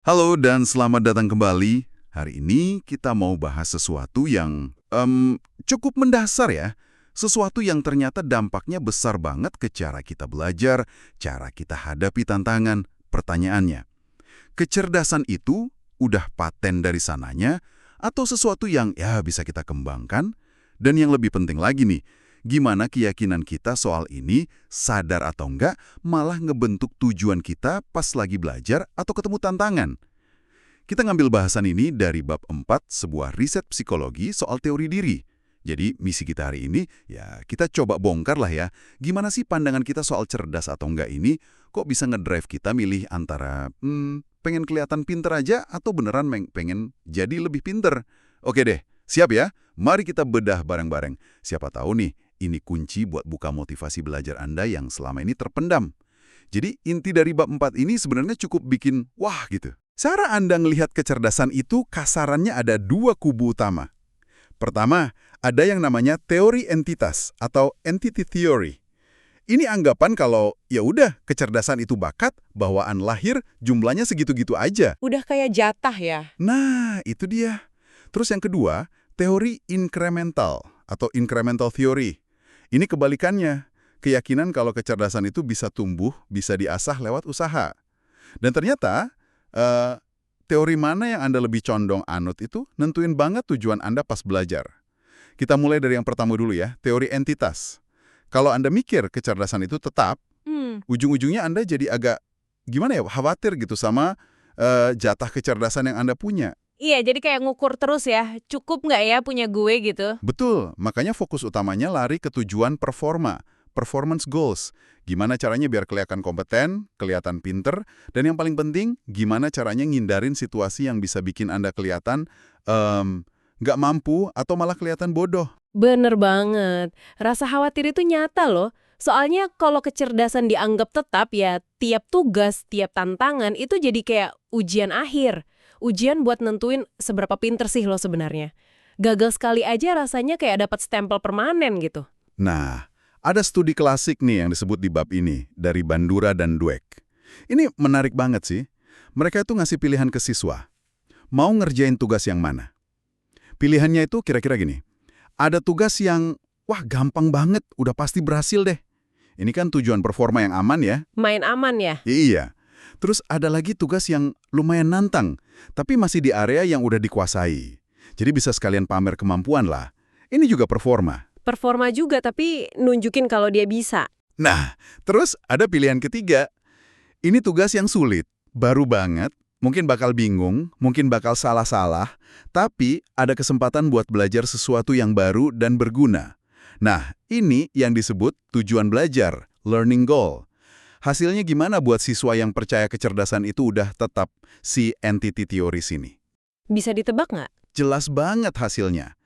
Halo dan selamat datang kembali. Hari ini kita mau bahas sesuatu yang cukup mendasar ya. Sesuatu yang ternyata dampaknya besar banget ke cara kita belajar, cara kita hadapi tantangan. Pertanyaannya, kecerdasan itu udah paten dari sananya atau sesuatu yang ya bisa kita kembangkan? Dan yang lebih penting lagi nih, gimana keyakinan kita soal ini, sadar atau enggak, malah ngebentuk tujuan kita pas lagi belajar atau ketemu tantangan. Kita ngambil bahasan ini dari bab 4 sebuah riset psikologi soal teori diri. Jadi misi kita hari ini, ya kita coba bongkar lah ya, gimana sih pandangan kita soal cerdas atau enggak ini, kok bisa ngedrive kita milih antara, pengen kelihatan pinter aja atau beneran pengen jadi lebih pinter. Oke deh, siap ya? Mari kita bedah bareng-bareng. Siapa tahu nih, ini kunci buat buka motivasi belajar Anda yang selama ini terpendam. Jadi inti dari bab 4 ini sebenarnya cukup bikin wah gitu. Cara Anda melihat kecerdasan itu kasarannya ada dua kubu utama. Pertama, ada yang namanya teori entitas atau entity theory. Ini anggapan kalau ya udah kecerdasan itu bakat, bawaan lahir, jumlahnya segitu-gitu aja. Udah kayak jatah ya? Nah, itu dia. Terus yang kedua, teori incremental atau incremental theory. Ini kebalikannya. Keyakinan kalau kecerdasan itu bisa tumbuh, bisa diasah lewat usaha. Dan ternyata, teori mana yang Anda lebih condong anut itu nentuin banget tujuan Anda pas belajar. Kita mulai dari yang pertama dulu ya, teori entitas. Kalau Anda mikir kecerdasan itu tetap, ujung-ujungnya Anda jadi agak, gimana ya, khawatir gitu sama jatah kecerdasan yang Anda punya. Iya, jadi kayak ngukur terus ya, cukup nggak ya punya gue gitu? Betul, makanya fokus utamanya lari ke tujuan performa, performance goals. Gimana caranya biar kelihatan kompeten, kelihatan pinter, dan yang paling penting, gimana caranya ngindarin situasi yang bisa bikin Anda kelihatan nggak mampu atau malah kelihatan bodoh. Bener banget. Rasa khawatir itu nyata loh. Soalnya kalau kecerdasan dianggap tetap ya, tiap tugas, tiap tantangan itu jadi kayak ujian akhir. Ujian buat nentuin seberapa pinter sih lo sebenarnya. Gagal sekali aja rasanya kayak dapat stempel permanen gitu. Nah, ada studi klasik nih yang disebut di bab ini, dari Bandura dan Dweck. Ini menarik banget sih. Mereka itu ngasih pilihan ke siswa. Mau ngerjain tugas yang mana? Pilihannya itu kira-kira gini. Ada tugas yang, wah gampang banget, udah pasti berhasil deh. Ini kan tujuan performa yang aman ya. Main aman ya? Iya. Terus ada lagi tugas yang lumayan nantang, tapi masih di area yang udah dikuasai. Jadi bisa sekalian pamer kemampuan lah. Ini juga performa. Performa juga tapi nunjukin kalau dia bisa. Nah, terus ada pilihan ketiga. Ini tugas yang sulit, baru banget, mungkin bakal bingung, mungkin bakal salah-salah, tapi ada kesempatan buat belajar sesuatu yang baru dan berguna. Nah, ini yang disebut tujuan belajar, learning goal. Hasilnya gimana buat siswa yang percaya kecerdasan itu udah tetap si entity theory sini? Bisa ditebak nggak? Jelas banget hasilnya.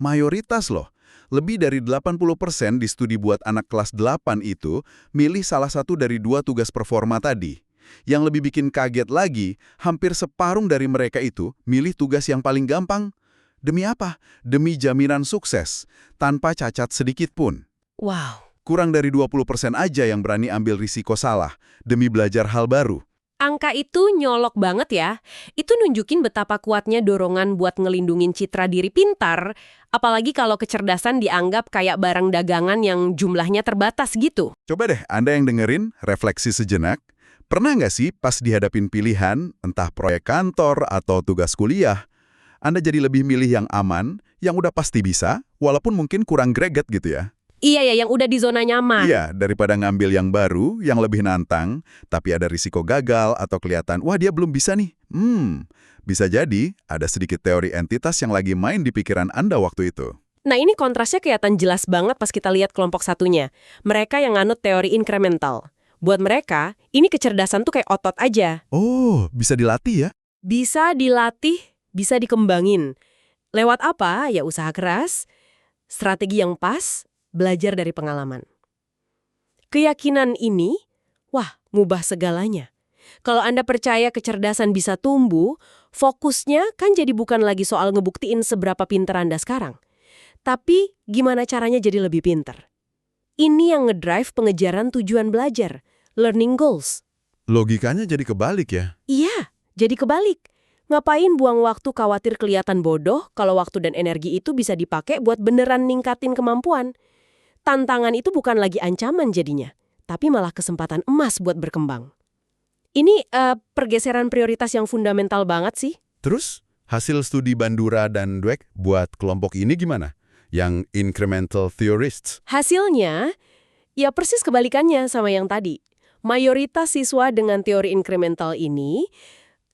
Mayoritas loh, lebih dari 80% di studi buat anak kelas 8 itu milih salah satu dari dua tugas performa tadi. Yang lebih bikin kaget lagi, hampir separuh dari mereka itu milih tugas yang paling gampang. Demi apa? Demi jaminan sukses, tanpa cacat sedikit pun. Wow. Kurang dari 20% aja yang berani ambil risiko salah demi belajar hal baru. Angka itu nyolok banget ya. Itu nunjukin betapa kuatnya dorongan buat ngelindungin citra diri pintar, apalagi kalau kecerdasan dianggap kayak barang dagangan yang jumlahnya terbatas gitu. Coba deh Anda yang dengerin, refleksi sejenak. Pernah nggak sih pas dihadapin pilihan, entah proyek kantor atau tugas kuliah, Anda jadi lebih milih yang aman, yang udah pasti bisa, walaupun mungkin kurang greget gitu ya? Iya ya, yang udah di zona nyaman. Iya, daripada ngambil yang baru, yang lebih nantang, tapi ada risiko gagal atau kelihatan, wah dia belum bisa nih. Bisa jadi ada sedikit teori entitas yang lagi main di pikiran Anda waktu itu. Nah ini kontrasnya kelihatan jelas banget pas kita lihat kelompok satunya. Mereka yang nganut teori incremental. Buat mereka, ini kecerdasan tuh kayak otot aja. Oh, bisa dilatih ya? Bisa dilatih, bisa dikembangin. Lewat apa? Ya usaha keras, strategi yang pas, belajar dari pengalaman. Keyakinan ini, wah, ngubah segalanya. Kalau Anda percaya kecerdasan bisa tumbuh, fokusnya kan jadi bukan lagi soal ngebuktiin seberapa pinter Anda sekarang. Tapi gimana caranya jadi lebih pinter. Ini yang ngedrive pengejaran tujuan belajar, learning goals. Logikanya jadi kebalik ya? Iya, Jadi kebalik. Ngapain buang waktu khawatir kelihatan bodoh kalau waktu dan energi itu bisa dipakai buat beneran ningkatin kemampuan? Tantangan itu bukan lagi ancaman jadinya, tapi malah kesempatan emas buat berkembang. Ini pergeseran prioritas yang fundamental banget sih. Terus, hasil studi Bandura dan Dweck buat kelompok ini gimana? Yang incremental theorists. Hasilnya, ya persis kebalikannya sama yang tadi. Mayoritas siswa dengan teori incremental ini,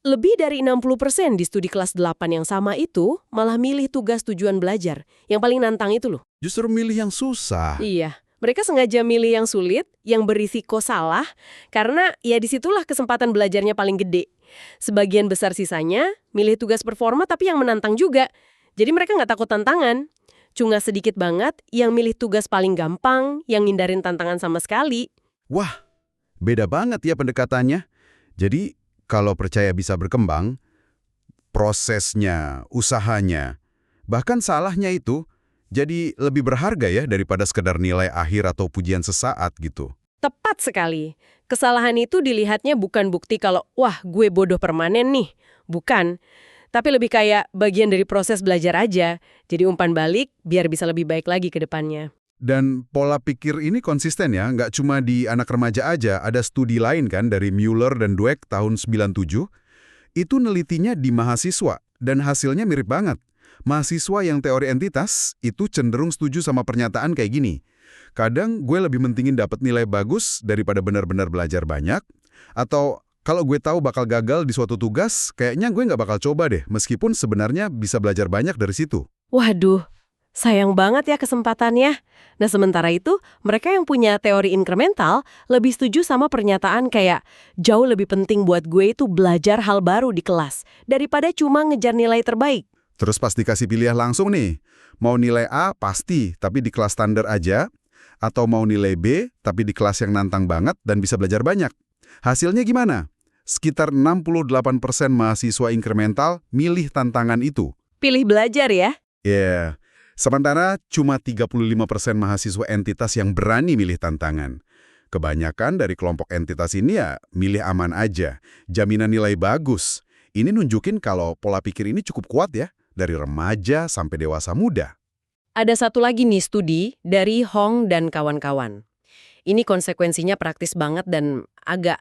lebih dari 60% di studi kelas 8 yang sama itu malah milih tugas tujuan belajar. Yang paling nantang itu loh. Justru milih yang susah. Iya, mereka sengaja milih yang sulit, yang berisiko salah, karena ya disitulah kesempatan belajarnya paling gede. Sebagian besar sisanya milih tugas performa tapi yang menantang juga. Jadi mereka nggak takut tantangan. Cuma sedikit banget yang milih tugas paling gampang, yang ngindarin tantangan sama sekali. Wah, beda banget ya pendekatannya. Jadi, kalau percaya bisa berkembang, prosesnya, usahanya, bahkan salahnya itu jadi lebih berharga ya daripada sekedar nilai akhir atau pujian sesaat gitu. Tepat sekali. Kesalahan itu dilihatnya bukan bukti kalau, wah gue bodoh permanen nih. Bukan. Tapi lebih kayak bagian dari proses belajar aja. Jadi umpan balik biar bisa lebih baik lagi ke depannya. Dan pola pikir ini konsisten ya, nggak cuma di anak remaja aja, ada studi lain kan dari Mueller dan Dweck tahun 97. Itu nelitinya di mahasiswa, dan hasilnya mirip banget. Mahasiswa yang teori entitas itu cenderung setuju sama pernyataan kayak gini. Kadang gue lebih mentingin dapat nilai bagus daripada benar-benar belajar banyak, atau kalau gue tahu bakal gagal di suatu tugas, kayaknya gue nggak bakal coba deh, meskipun sebenarnya bisa belajar banyak dari situ. Waduh, sayang banget ya kesempatannya. Nah sementara itu, mereka yang punya teori incremental lebih setuju sama pernyataan kayak jauh lebih penting buat gue itu belajar hal baru di kelas daripada cuma ngejar nilai terbaik. Terus pas dikasih pilihan langsung nih, mau nilai A pasti, tapi di kelas standar aja, atau mau nilai B, tapi di kelas yang nantang banget dan bisa belajar banyak. Hasilnya gimana? Sekitar 68% mahasiswa incremental milih tantangan itu. Pilih belajar ya? Yeah. Sementara cuma 35% mahasiswa entitas yang berani milih tantangan. Kebanyakan dari kelompok entitas ini ya milih aman aja, jaminan nilai bagus. Ini nunjukin kalau pola pikir ini cukup kuat ya, dari remaja sampai dewasa muda. Ada satu lagi nih studi dari Hong dan kawan-kawan. Ini konsekuensinya praktis banget dan agak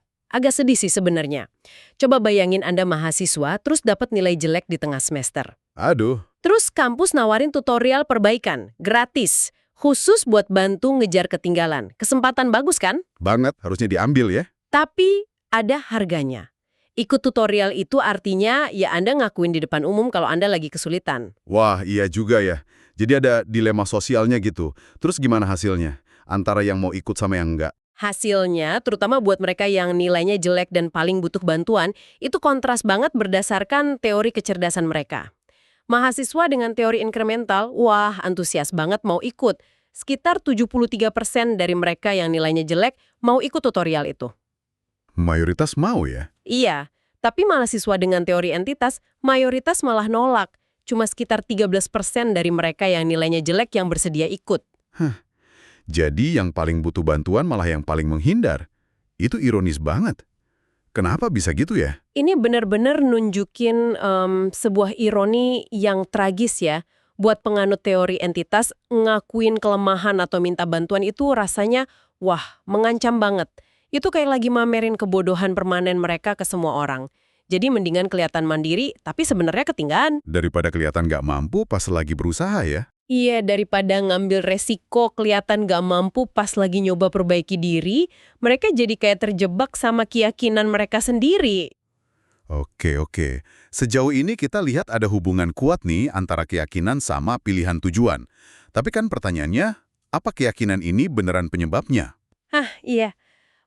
sedih sih sebenarnya. Coba bayangin Anda mahasiswa terus dapat nilai jelek di tengah semester. Aduh. Terus kampus nawarin tutorial perbaikan, gratis, khusus buat bantu ngejar ketinggalan. Kesempatan bagus kan? Banget, harusnya diambil ya. Tapi ada harganya. Ikut tutorial itu artinya ya Anda ngakuin di depan umum kalau Anda lagi kesulitan. Wah, iya juga ya. Jadi ada dilema sosialnya gitu. Terus gimana hasilnya? Antara yang mau ikut sama yang enggak? Hasilnya, terutama buat mereka yang nilainya jelek dan paling butuh bantuan, itu kontras banget berdasarkan teori kecerdasan mereka. Mahasiswa dengan teori incremental, wah antusias banget mau ikut. Sekitar 73% dari mereka yang nilainya jelek mau ikut tutorial itu. Mayoritas mau ya? Iya, tapi mahasiswa dengan teori entitas, mayoritas malah nolak. Cuma sekitar 13% dari mereka yang nilainya jelek yang bersedia ikut. Jadi yang paling butuh bantuan malah yang paling menghindar. Itu ironis banget. Kenapa bisa gitu ya? Ini benar-benar nunjukin sebuah ironi yang tragis ya. Buat penganut teori entitas, ngakuin kelemahan atau minta bantuan itu rasanya, wah, mengancam banget. Itu kayak lagi mamerin kebodohan permanen mereka ke semua orang. Jadi mendingan kelihatan mandiri, tapi sebenarnya ketinggalan. Daripada kelihatan nggak mampu pas lagi berusaha ya? Iya, daripada ngambil resiko kelihatan gak mampu pas lagi nyoba perbaiki diri, mereka jadi kayak terjebak sama keyakinan mereka sendiri. Oke. Sejauh ini kita lihat ada hubungan kuat nih antara keyakinan sama pilihan tujuan. Tapi kan pertanyaannya, apa keyakinan ini beneran penyebabnya? Iya.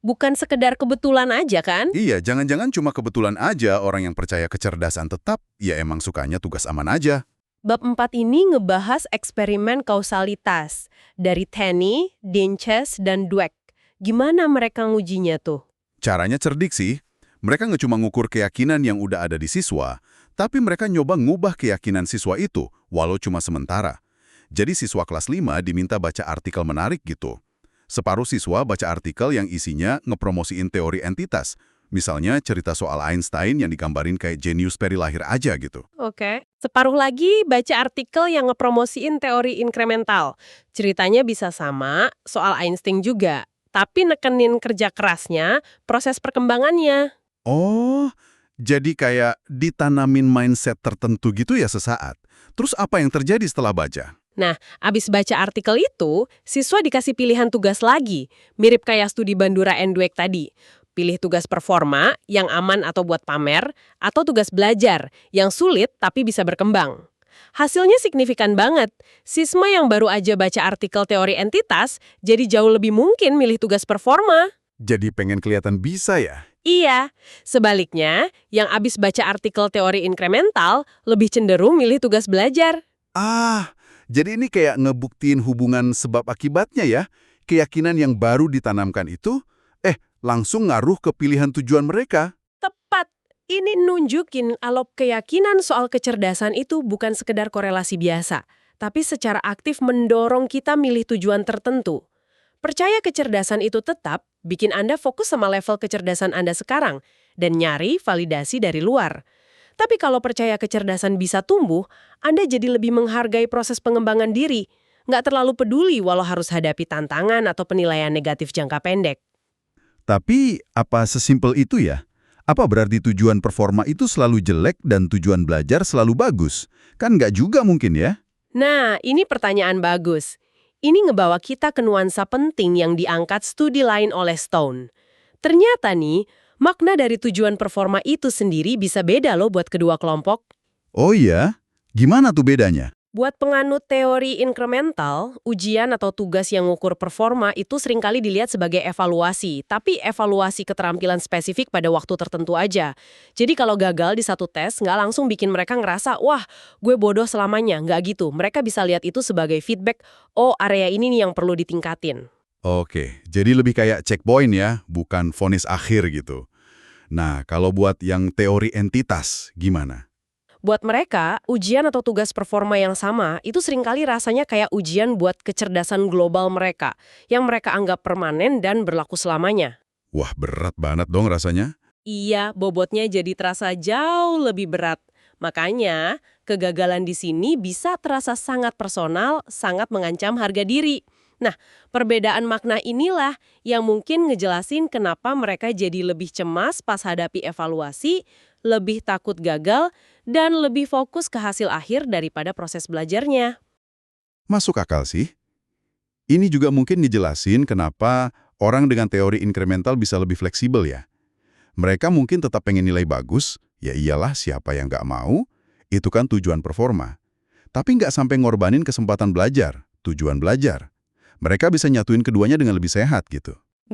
Bukan sekedar kebetulan aja kan? Iya, jangan-jangan cuma kebetulan aja orang yang percaya kecerdasan tetap, ya emang sukanya tugas aman aja. Bab 4 ini ngebahas eksperimen kausalitas dari Tenney, Dinches, dan Dweck. Gimana mereka ngujinya tuh? Caranya cerdik sih. Mereka nggak cuma ngukur keyakinan yang udah ada di siswa, tapi mereka nyoba ngubah keyakinan siswa itu, walau cuma sementara. Jadi siswa kelas 5 diminta baca artikel menarik gitu. Separuh siswa baca artikel yang isinya ngepromosiin teori entitas. Misalnya cerita soal Einstein yang digambarin kayak jenius peri lahir aja gitu. Oke. Separuh lagi baca artikel yang ngepromosiin teori inkremental. Ceritanya bisa sama, soal Einstein juga. Tapi nekenin kerja kerasnya, proses perkembangannya. Oh, jadi kayak ditanamin mindset tertentu gitu ya sesaat. Terus apa yang terjadi setelah baca? Nah, abis baca artikel itu, siswa dikasih pilihan tugas lagi. Mirip kayak studi Bandura and Dweck tadi. Pilih tugas performa, yang aman atau buat pamer, atau tugas belajar, yang sulit tapi bisa berkembang. Hasilnya signifikan banget. Sisma yang baru aja baca artikel teori entitas, jadi jauh lebih mungkin milih tugas performa. Jadi pengen kelihatan bisa ya? Iya. Sebaliknya, yang abis baca artikel teori inkremental, lebih cenderung milih tugas belajar. Ah, jadi ini kayak ngebuktiin hubungan sebab akibatnya ya. Keyakinan yang baru ditanamkan itu, langsung ngaruh ke pilihan tujuan mereka. Tepat. Ini nunjukin kalau keyakinan soal kecerdasan itu bukan sekedar korelasi biasa, tapi secara aktif mendorong kita milih tujuan tertentu. Percaya kecerdasan itu tetap bikin Anda fokus sama level kecerdasan Anda sekarang dan nyari validasi dari luar. Tapi kalau percaya kecerdasan bisa tumbuh, Anda jadi lebih menghargai proses pengembangan diri, nggak terlalu peduli walau harus hadapi tantangan atau penilaian negatif jangka pendek. Tapi apa sesimpel itu ya? Apa berarti tujuan performa itu selalu jelek dan tujuan belajar selalu bagus? Kan nggak juga mungkin ya? Nah, ini pertanyaan bagus. Ini ngebawa kita ke nuansa penting yang diangkat studi lain oleh Stone. Ternyata nih, makna dari tujuan performa itu sendiri bisa beda loh buat kedua kelompok. Oh iya? Gimana tuh bedanya? Buat penganut teori inkremental, ujian atau tugas yang ngukur performa itu seringkali dilihat sebagai evaluasi, tapi evaluasi keterampilan spesifik pada waktu tertentu aja. Jadi kalau gagal di satu tes, nggak langsung bikin mereka ngerasa, wah, gue bodoh selamanya. Nggak gitu. Mereka bisa lihat itu sebagai feedback, oh, area ini nih yang perlu ditingkatin. Oke, jadi lebih kayak checkpoint ya, bukan vonis akhir gitu. Nah, kalau buat yang teori entitas, gimana? Buat mereka, ujian atau tugas performa yang sama itu seringkali rasanya kayak ujian buat kecerdasan global mereka, yang mereka anggap permanen dan berlaku selamanya. Wah, berat banget dong rasanya. Iya, bobotnya jadi terasa jauh lebih berat. Makanya, kegagalan di sini bisa terasa sangat personal, sangat mengancam harga diri. Nah, perbedaan makna inilah yang mungkin ngejelasin kenapa mereka jadi lebih cemas pas hadapi evaluasi, lebih takut gagal, dan lebih fokus ke hasil akhir daripada proses belajarnya. Masuk akal sih. Ini juga mungkin ngejelasin kenapa orang dengan teori inkremental bisa lebih fleksibel ya. Mereka mungkin tetap pengen nilai bagus, ya iyalah siapa yang nggak mau, itu kan tujuan performa. Tapi nggak sampai ngorbanin kesempatan belajar, tujuan belajar. Mereka bisa nyatuin keduanya dengan lebih sehat gitu.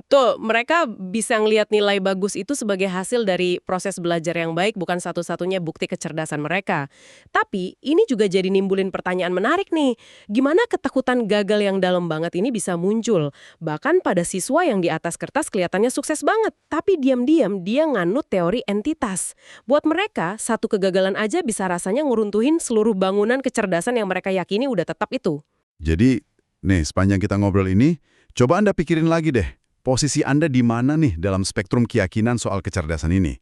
Tuh, mereka bisa ngelihat nilai bagus itu sebagai hasil dari proses belajar yang baik, bukan satu-satunya bukti kecerdasan mereka. Tapi, ini juga jadi nimbulin pertanyaan menarik nih. Gimana ketakutan gagal yang dalam banget ini bisa muncul? Bahkan pada siswa yang di atas kertas kelihatannya sukses banget, tapi diam-diam dia nganut teori entitas. Buat mereka, satu kegagalan aja bisa rasanya nguruntuhin seluruh bangunan kecerdasan yang mereka yakini udah tetap itu. Jadi, nih sepanjang kita ngobrol ini, coba Anda pikirin lagi deh. Posisi Anda di mana nih dalam spektrum keyakinan soal kecerdasan ini?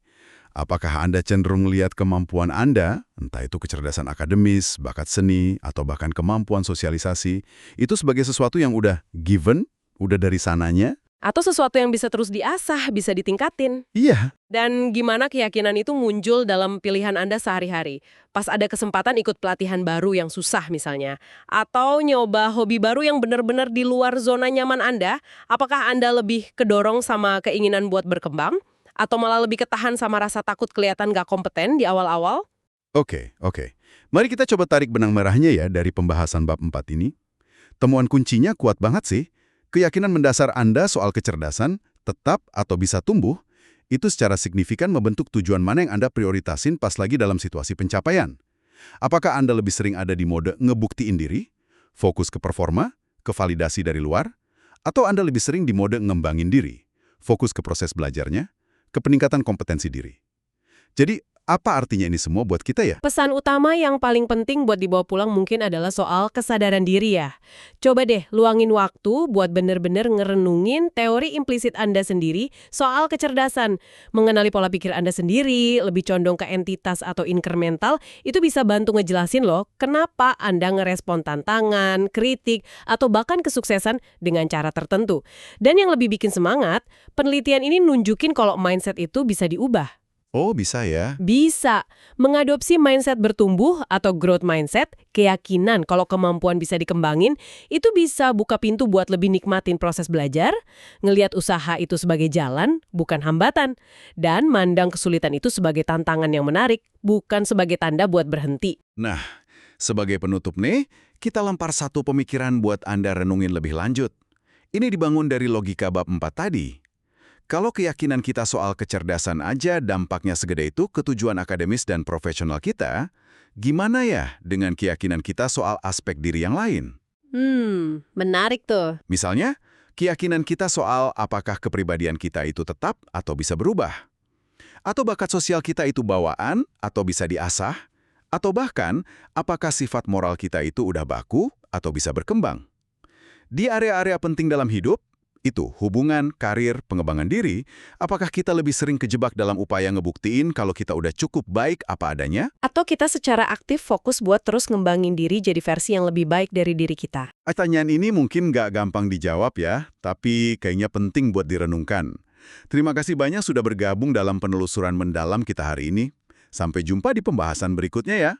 Apakah Anda cenderung melihat kemampuan Anda, entah itu kecerdasan akademis, bakat seni, atau bahkan kemampuan sosialisasi, itu sebagai sesuatu yang udah given, udah dari sananya? Atau sesuatu yang bisa terus diasah, bisa ditingkatin. Iya. Dan gimana keyakinan itu muncul dalam pilihan Anda sehari-hari? Pas ada kesempatan ikut pelatihan baru yang susah misalnya. Atau nyoba hobi baru yang benar-benar di luar zona nyaman Anda, apakah Anda lebih kedorong sama keinginan buat berkembang? Atau malah lebih ketahan sama rasa takut kelihatan gak kompeten di awal-awal? Oke. Mari kita coba tarik benang merahnya ya dari pembahasan bab 4 ini. Temuan kuncinya kuat banget sih. Keyakinan mendasar Anda soal kecerdasan, tetap atau bisa tumbuh, itu secara signifikan membentuk tujuan mana yang Anda prioritasin pas lagi dalam situasi pencapaian. Apakah Anda lebih sering ada di mode ngebuktiin diri, fokus ke performa, ke validasi dari luar, atau Anda lebih sering di mode ngembangin diri, fokus ke proses belajarnya, ke peningkatan kompetensi diri. Jadi, Apa artinya ini semua buat kita ya? Pesan utama yang paling penting buat dibawa pulang mungkin adalah soal kesadaran diri ya. Coba deh luangin waktu buat bener-bener ngerenungin teori implisit Anda sendiri soal kecerdasan. Mengenali pola pikir Anda sendiri, lebih condong ke entitas atau incremental, itu bisa bantu ngejelasin loh kenapa Anda ngerespon tantangan, kritik, atau bahkan kesuksesan dengan cara tertentu. Dan yang lebih bikin semangat, penelitian ini nunjukin kalau mindset itu bisa diubah. Oh, bisa ya. Bisa. Mengadopsi mindset bertumbuh atau growth mindset, keyakinan kalau kemampuan bisa dikembangin, itu bisa buka pintu buat lebih nikmatin proses belajar, ngelihat usaha itu sebagai jalan, bukan hambatan, dan mandang kesulitan itu sebagai tantangan yang menarik, bukan sebagai tanda buat berhenti. Nah, sebagai penutup nih, kita lempar satu pemikiran buat Anda renungin lebih lanjut. Ini dibangun dari logika bab 4 tadi. Kalau keyakinan kita soal kecerdasan aja dampaknya segede itu ke tujuan akademis dan profesional kita, gimana ya dengan keyakinan kita soal aspek diri yang lain? Menarik tuh. Misalnya, keyakinan kita soal apakah kepribadian kita itu tetap atau bisa berubah. Atau bakat sosial kita itu bawaan atau bisa diasah. Atau bahkan, apakah sifat moral kita itu udah baku atau bisa berkembang. Di area-area penting dalam hidup, itu hubungan, karir, pengembangan diri, apakah kita lebih sering kejebak dalam upaya ngebuktiin kalau kita udah cukup baik apa adanya? Atau kita secara aktif fokus buat terus ngembangin diri jadi versi yang lebih baik dari diri kita. Pertanyaan ini mungkin nggak gampang dijawab ya, tapi kayaknya penting buat direnungkan. Terima kasih banyak sudah bergabung dalam penelusuran mendalam kita hari ini. Sampai jumpa di pembahasan berikutnya ya.